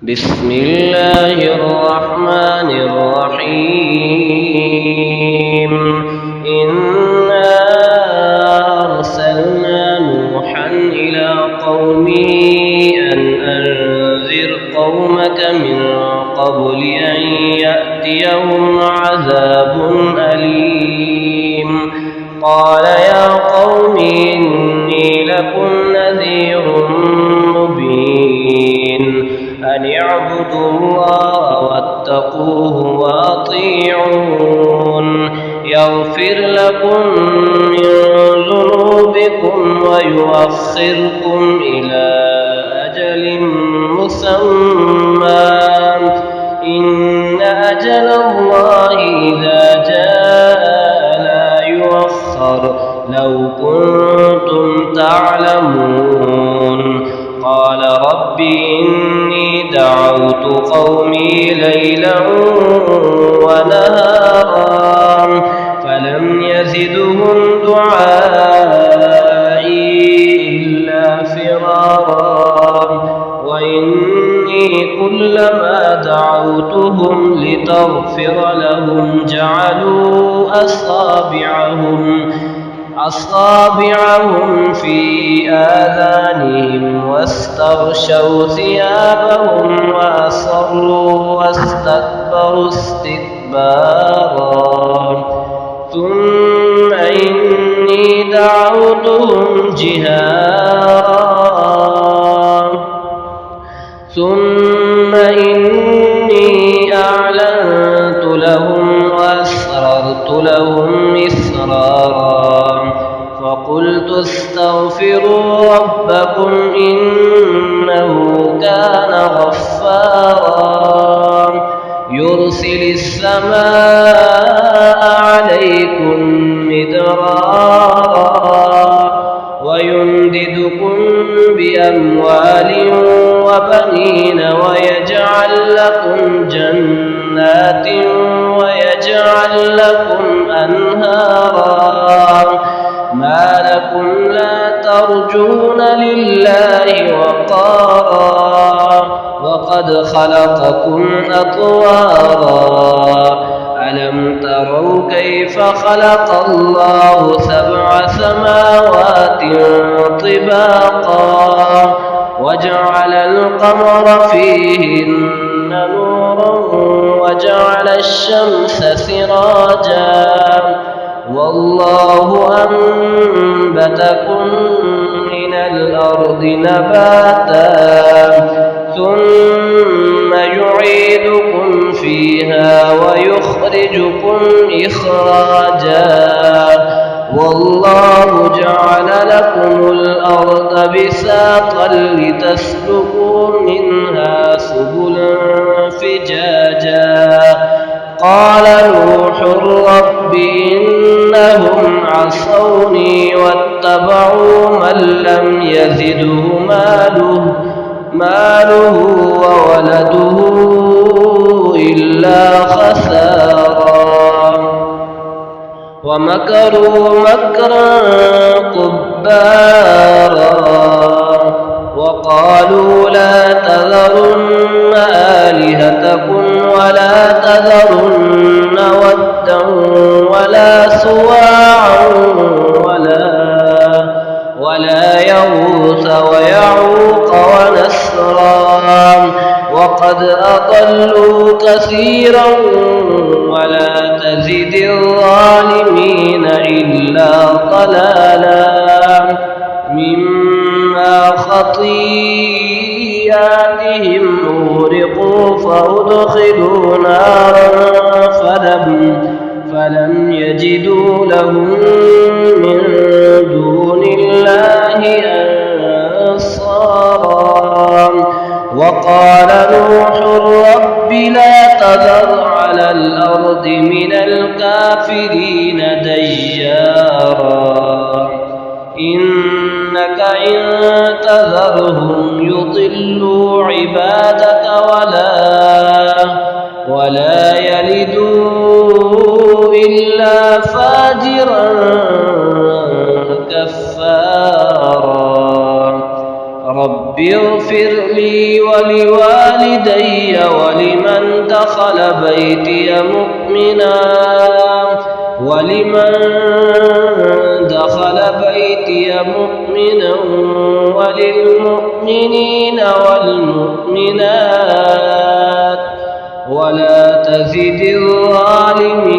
بسم الله الرحمن الرحيم. إنا أرسلنا نوحا إلى قومه أن أنذر قومك من قبل أن يأتيهم عذاب أليم. قال يا قوم إني لكم نذير مبين أن اعبدوا الله واتقوه وأطيعون يغفر لكم من ذنوبكم ويؤخركم إلى أجل مسمى إن أجل الله إذا جاء لا يؤخر لو كنتم تعلمون. قال رب إني دعوت قومي ليلا ونهارا فلم يزدهم دعائي إلا فرارا وإني كلما دعوتهم لتغفر لهم جعلوا أصابعهم في آذانهم واستغشوا ثيابهم وأصروا واستكبروا استكبارا ثم إني دعوتهم جهارا ثم إني أعلنت لهم وأسررت لهم إسرارا فقلت استغفروا ربكم إنه كان غفارا يرسل السماء عليكم مدرارا ويمددكم بأموال وبنين ويجعل لكم جنات ويجعل لكم أنهارا ما لكم لا ترجون لله وقارا وقد خلقكم أطوارا ألم تروا كيف خلق الله 7 سماوات طباقا وجعل القمر فيهن نورا وجعل الشمس سراجا والله أنبتكم من الأرض نباتا ثم يعيدكم فيها ويخرجكم إخراجا والله جعل لكم الأرض بساطا لتسلكوا منها سبلا فجاجا قال نوح رب إنهم عصوني واتبعوا من لم يزده ماله وولده إلا خسارا ومكروا مكرا كبارا وقالوا لا تذرن آلهتكم ولا تذرن ودا ولا سواعا ولا يغوث ويعوق ونسرا وقد أضلوا كثيرا ولا تزد الظالمين إلا ضلالا مما خطيئاتهم أغرقوا فأدخلوا نارا فلم يجدوا لهم من دون الله أنصارا وقال نوح رب لا تذر على الأرض من الكافرين ديارا إنك إن تذرهم يضلوا عبادك ولا يلدوا إلا فاجرا كفارا رب اغفر لي ولوالدي ولمن دخل بيتي مؤمنا وللمؤمنين والمؤمنات ولا تزد الظالمين